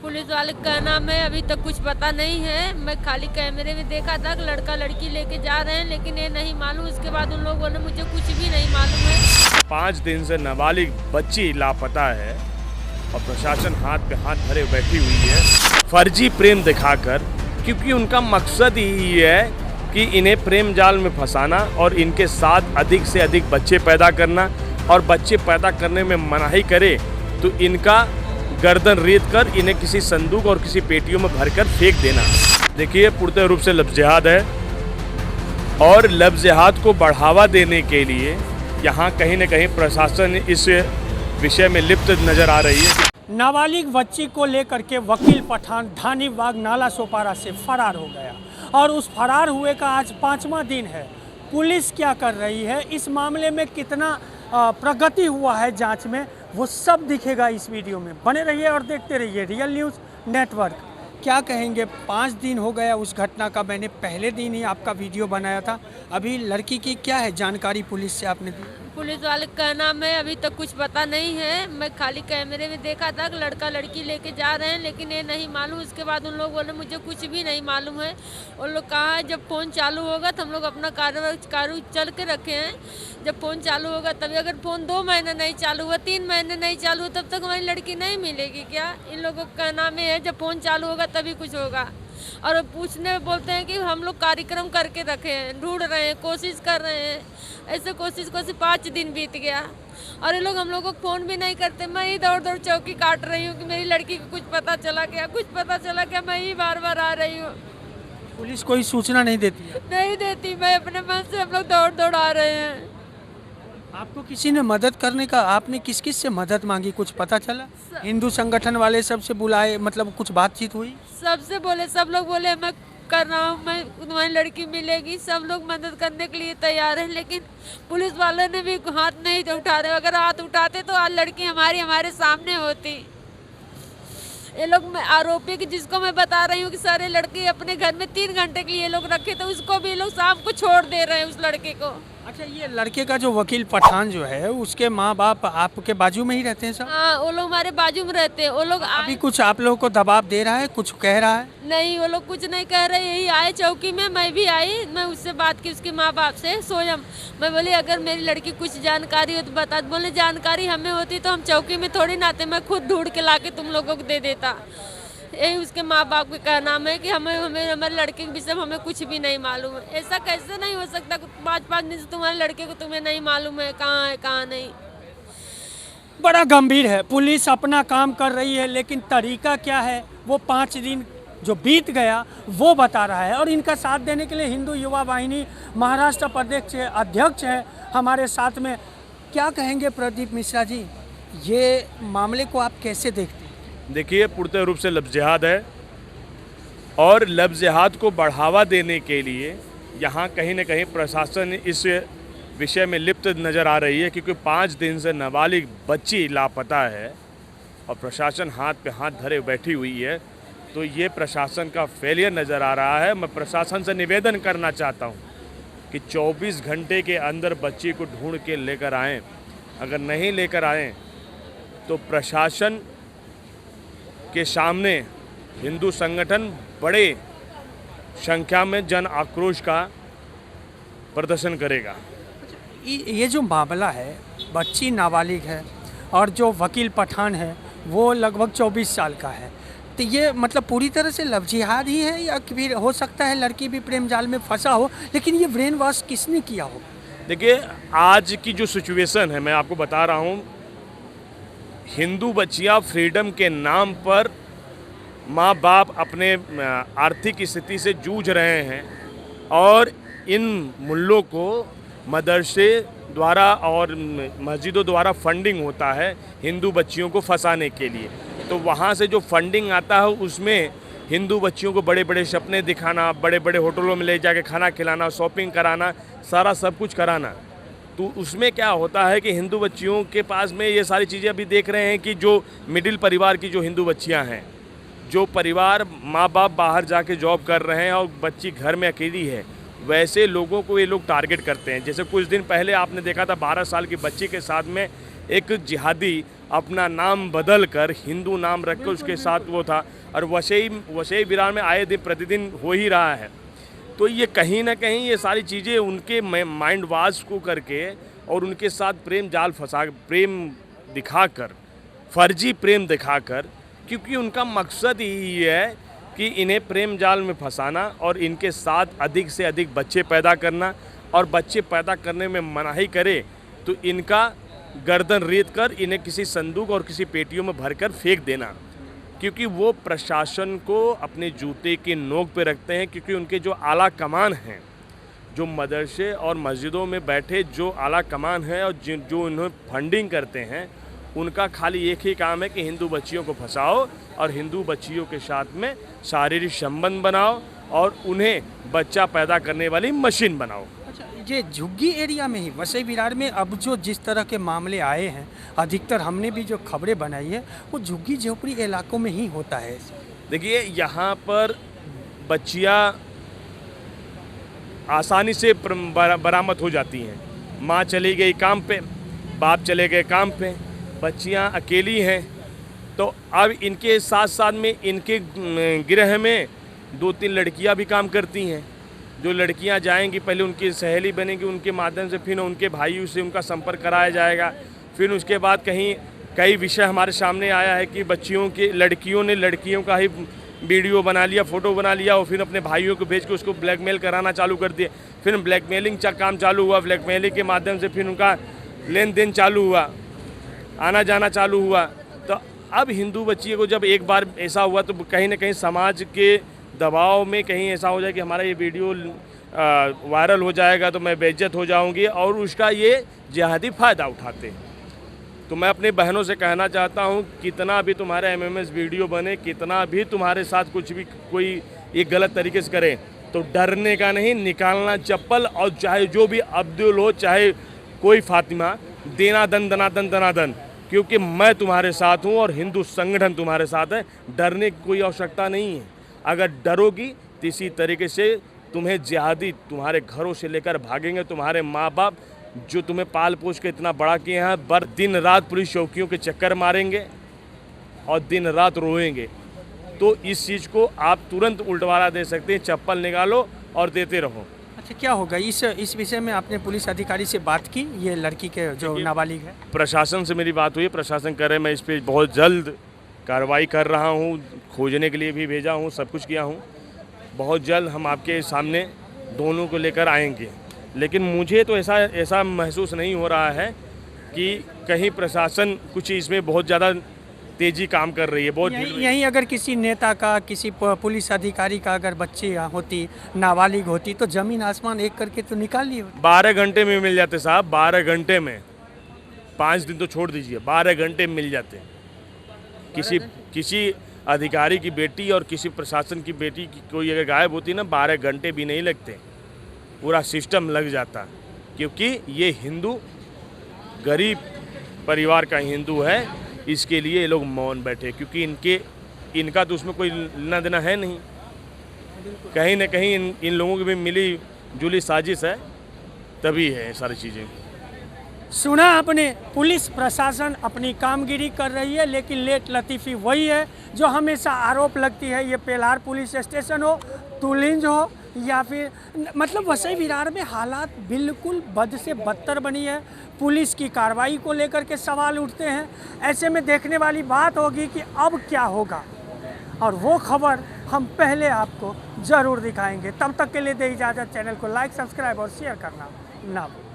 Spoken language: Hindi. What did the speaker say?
पुलिस वाले का नाम है, अभी तक कुछ पता नहीं है। मैं खाली कैमरे में देखा था कि लड़का लड़की लेके जा रहे हैं, लेकिन ये नहीं मालूम। उसके बाद उन लोगों ने मुझे कुछ भी नहीं मालूम है। 5 दिन से नाबालिग बच्ची लापता है और प्रशासन हाथ पे हाथ धरे बैठी हुई है फर्जी प्रेम दिखाकर, क्योंकि उनका मकसद ही है कि इन्हें प्रेम जाल में फंसाना और इनके साथ अधिक से अधिक बच्चे पैदा करना, और बच्चे पैदा करने में मनाही करे तो इनका गर्दन रेत कर इन्हें किसी संदूक और किसी पेटियों में भरकर फेंक देना। देखिए, पूर्ण रूप से लफ्ज़ जिहाद है और लफ्ज़ जिहाद को बढ़ावा देने के लिए यहाँ कहीं न कहीं प्रशासन इस विषय में लिप्त नज़र आ रही है। नाबालिग बच्ची को लेकर के वकील पठान धानीबाग नाला सोपारा से फरार हो गया और उस फरार हुए का आज 5वां दिन है। पुलिस क्या कर रही है, इस मामले में कितना प्रगति हुआ है जांच में, वो सब दिखेगा इस वीडियो में। बने रहिए और देखते रहिए रियल न्यूज़ नेटवर्क। क्या कहेंगे, 5 दिन हो गया उस घटना का। मैंने पहले दिन ही आपका वीडियो बनाया था। अभी लड़की की क्या है जानकारी पुलिस से आपने दी? पुलिस वाले का नाम है, अभी तक कुछ पता नहीं है। मैं खाली कैमरे में देखा था कि लड़का लड़की लेके जा रहे हैं, लेकिन ये नहीं मालूम। उसके बाद उन लोगों ने मुझे कुछ भी नहीं मालूम है। उन लोग कहा है जब फ़ोन चालू होगा तो हम लोग अपना कार्य चल के रखे हैं। जब फ़ोन चालू होगा तभी, अगर फ़ोन 2 महीने नहीं चालू हुआ, 3 महीने नहीं चालू हुआ, तब तक हमारी लड़की नहीं मिलेगी क्या? इन लोगों का नाम है जब फ़ोन चालू होगा तभी कुछ होगा। और पूछने बोलते हैं कि हम लोग कार्यक्रम करके रखे हैं, ढूंढ रहे हैं, कोशिश कर रहे हैं। ऐसे कोशिश 5 दिन बीत गया और ये लोग हम लोग को फ़ोन भी नहीं करते। मैं ही दौड़ दौड़ चौकी काट रही हूँ कि मेरी लड़की को कुछ पता चला क्या, कुछ पता चला क्या। मैं ही बार बार आ रही हूँ। पुलिस कोई सूचना नहीं देती है? नहीं देती। मैं अपने मन से, हम लोग दौड़ दौड़ आ रहे हैं। आपको किसी ने मदद करने का, आपने किस किस से मदद मांगी, कुछ पता चला? हिंदू संगठन वाले सबसे बुलाए, मतलब कुछ बातचीत हुई? सबसे बोले, सब लोग बोले मैं कर रहा हूँ, मैं तुम्हारी लड़की मिलेगी। सब लोग मदद करने के लिए तैयार हैं, लेकिन पुलिस वाले ने भी हाथ नहीं उठा रहे। अगर हाथ उठाते तो आज लड़की हमारे सामने होती। ये लोग आरोपी की, जिसको मैं बता रही हूँ कि सारे लड़के अपने घर में 3 घंटे के लिए लोग रखे, तो उसको भी लोग शाम को छोड़ दे रहे हैं उस लड़के को। अच्छा, ये लड़के का जो वकील पठान जो है, उसके माँ बाप आपके बाजू में ही रहते हैं सब? हाँ, वो लोग हमारे बाजू में रहते हैं। वो लोग अभी कुछ आप लोगों को दबाव दे रहा है, कुछ कह रहा है? नहीं, वो लोग कुछ नहीं कह रहे। यही आए चौकी में, मैं भी आई, मैं उससे बात की उसके माँ बाप से, सोयम। मैं बोली अगर मेरी लड़की कुछ जानकारी हो तो बता। बोले जानकारी हमें होती तो हम चौकी में थोड़ी ना आते, मैं खुद ढूंढ के लाके तुम लोगों को दे देता। यही उसके माँ बाप का नाम है कि हमें हमारे लड़के के विषय में हमें कुछ भी नहीं मालूम है। ऐसा कैसे नहीं हो सकता 5 दिन से तुम्हारे लड़के को तुम्हें नहीं मालूम है कहाँ नहीं। बड़ा गंभीर है। पुलिस अपना काम कर रही है, लेकिन तरीका क्या है वो 5 दिन जो बीत गया वो बता रहा है। और इनका साथ देने के लिए हिंदू युवा वाहिनी महाराष्ट्र प्रदेश के अध्यक्ष हैं हमारे साथ में। क्या कहेंगे प्रदीप मिश्रा जी, ये मामले को आप कैसे देखते हैं? देखिए, पूर्ण रूप से लफ्ज़ जिहाद है और लफ्ज़ जिहाद को बढ़ावा देने के लिए यहाँ कहीं न कहीं प्रशासन इस विषय में लिप्त नज़र आ रही है, क्योंकि 5 दिन से नाबालिग बच्ची लापता है और प्रशासन हाथ पे हाथ धरे बैठी हुई है। तो ये प्रशासन का फेलियर नज़र आ रहा है। मैं प्रशासन से निवेदन करना चाहता हूँ कि 24 घंटे के अंदर बच्ची को ढूंढ के लेकर आएँ। अगर नहीं लेकर आएँ तो प्रशासन के सामने हिंदू संगठन बड़े संख्या में जन आक्रोश का प्रदर्शन करेगा। ये जो मामला है, बच्ची नाबालिग है और जो वकील पठान है वो लगभग 24 साल का है, तो ये मतलब पूरी तरह से लव जिहाद ही है, या फिर हो सकता है लड़की भी प्रेम जाल में फंसा हो? लेकिन ये ब्रेन वॉश किसने किया हो? देखिए, आज की जो सिचुएशन है, मैं आपको बता रहा हूँ, हिंदू बच्चियाँ फ्रीडम के नाम पर माँ बाप अपने आर्थिक स्थिति से जूझ रहे हैं और इन मुल्लों को मदरसे द्वारा और मस्जिदों द्वारा फंडिंग होता है हिंदू बच्चियों को फंसाने के लिए। तो वहाँ से जो फंडिंग आता है उसमें हिंदू बच्चियों को बड़े बड़े सपने दिखाना, बड़े बड़े होटलों में ले जाके खाना खिलाना, शॉपिंग कराना, सारा सब कुछ कराना। तो उसमें क्या होता है कि हिंदू बच्चियों के पास में ये सारी चीज़ें अभी देख रहे हैं कि जो मिडिल परिवार की जो हिंदू बच्चियां हैं, जो परिवार माँ बाप बाहर जाके जॉब कर रहे हैं और बच्ची घर में अकेली है, वैसे लोगों को ये लोग टारगेट करते हैं। जैसे कुछ दिन पहले आपने देखा था 12 साल की बच्ची के साथ में एक जिहादी अपना नाम बदल कर हिंदू नाम रख कर उसके साथ वो था, और वसई विरार में आए दिन प्रतिदिन हो ही रहा है। तो ये कहीं ना कहीं ये सारी चीज़ें उनके माइंड वाश को करके और उनके साथ प्रेम जाल फंसा, प्रेम दिखाकर, फर्जी प्रेम दिखाकर, क्योंकि उनका मकसद यही है कि इन्हें प्रेम जाल में फंसाना और इनके साथ अधिक से अधिक बच्चे पैदा करना, और बच्चे पैदा करने में मनाही करे तो इनका गर्दन रेत कर इन्हें किसी संदूक और किसी पेटियों में भरकर फेंक देना, क्योंकि वो प्रशासन को अपने जूते की नोक पे रखते हैं। क्योंकि उनके जो आला कमान हैं, जो मदरसे और मस्जिदों में बैठे जो आला कमान हैं और जो इन्हें फंडिंग करते हैं, उनका खाली एक ही काम है कि हिंदू बच्चियों को फंसाओ और हिंदू बच्चियों के साथ में शारीरिक संबंध बनाओ और उन्हें बच्चा पैदा करने वाली मशीन बनाओ। अच्छा, ये झुग्गी एरिया में ही वसई विरार में अब जो जिस तरह के मामले आए हैं, अधिकतर हमने भी जो खबरें बनाई है वो झुग्गी झोपड़ी इलाकों में ही होता है। देखिए, यहाँ पर बच्चियाँ आसानी से बरामद हो जाती हैं। माँ चली गई काम पे, बाप चले गए काम पे, बच्चियाँ अकेली हैं, तो अब इनके साथ साथ में इनके गृह में 2-3 लड़कियाँ भी काम करती हैं। जो लड़कियां जाएंगी, पहले उनकी सहेली बनेगी, उनके माध्यम से फिर उनके भाइयों से उनका संपर्क कराया जाएगा। फिर उसके बाद कई विषय हमारे सामने आया है कि लड़कियों ने लड़कियों का ही वीडियो बना लिया, फ़ोटो बना लिया और फिर अपने भाइयों को भेज के उसको ब्लैकमेल कराना चालू कर दिया। फिर ब्लैकमेलिंग काम चालू हुआ, ब्लैकमेलिंग के माध्यम से फिर उनका लेन देन चालू हुआ, आना जाना चालू हुआ। तो अब हिंदू बच्ची को जब एक बार ऐसा हुआ तो कहीं ना कहीं समाज के दबाव में कहीं ऐसा हो जाए कि हमारा ये वीडियो वायरल हो जाएगा तो मैं बेइज्जत हो जाऊंगी, और उसका ये जिहादी फ़ायदा उठाते हैं। तो मैं अपनी बहनों से कहना चाहता हूँ, कितना भी तुम्हारे MMS वीडियो बने, कितना भी तुम्हारे साथ कुछ भी कोई ये गलत तरीके से करे, तो डरने का नहीं, निकालना चप्पल, और चाहे जो भी अब्दुल हो, चाहे कोई फातिमा, देना दन दनादन, क्योंकि मैं तुम्हारे साथ हूँ और हिंदू संगठन तुम्हारे साथ है। डरने की कोई आवश्यकता नहीं है। अगर डरोगी तो इसी तरीके से तुम्हें जिहादी तुम्हारे घरों से लेकर भागेंगे। तुम्हारे माँ बाप जो तुम्हें पाल पोस के इतना बड़ा किए हैं, दिन रात पुलिस चौकियों के चक्कर मारेंगे और दिन रात रोएंगे। तो इस चीज़ को आप तुरंत उल्टवारा दे सकते हैं, चप्पल निकालो और देते रहो। अच्छा, क्या होगा इस विषय में? आपने पुलिस अधिकारी से बात की, ये लड़की के जो नाबालिग है? प्रशासन से मेरी बात हुई, प्रशासन कह रहे हैं मैं इस पर बहुत जल्द कार्रवाई कर रहा हूँ, खोजने के लिए भी भेजा हूँ, सब कुछ किया हूँ। बहुत जल्द हम आपके सामने दोनों को लेकर आएंगे। लेकिन मुझे तो ऐसा महसूस नहीं हो रहा है कि कहीं प्रशासन कुछ इसमें बहुत ज़्यादा तेज़ी काम कर रही है। बहुत यहीं अगर किसी नेता का, किसी पुलिस अधिकारी का अगर बच्ची होती, नाबालिग होती, तो ज़मीन आसमान एक करके तो निकाल ली होती। 12 घंटे में मिल जाते साहब, 12 घंटे में, 5 दिन तो छोड़ दीजिए, 12 घंटे में मिल जाते। किसी अधिकारी की बेटी और किसी प्रशासन की बेटी की कोई अगर गायब होती ना, 12 घंटे भी नहीं लगते, पूरा सिस्टम लग जाता। क्योंकि ये हिंदू गरीब परिवार का हिंदू है, इसके लिए ये लोग मौन बैठे, क्योंकि इनका तो उसमें कोई लेना देना है नहीं। कहीं ना कहीं इन लोगों की भी मिली जुली साजिश है, तभी है सारी चीज़ें। सुना आपने, पुलिस प्रशासन अपनी कामगिरी कर रही है, लेकिन लेट लतीफ़ी वही है जो हमेशा आरोप लगती है। ये पेलार पुलिस स्टेशन हो, तुलिंज हो, या फिर मतलब वसई विरार में हालात बिल्कुल बद से बदतर बनी है। पुलिस की कार्रवाई को लेकर के सवाल उठते हैं। ऐसे में देखने वाली बात होगी कि अब क्या होगा, और वो खबर हम पहले आपको ज़रूर दिखाएंगे। तब तक के लिए दे इजाज़त। चैनल को लाइक, सब्सक्राइब और शेयर करना ना भूलें।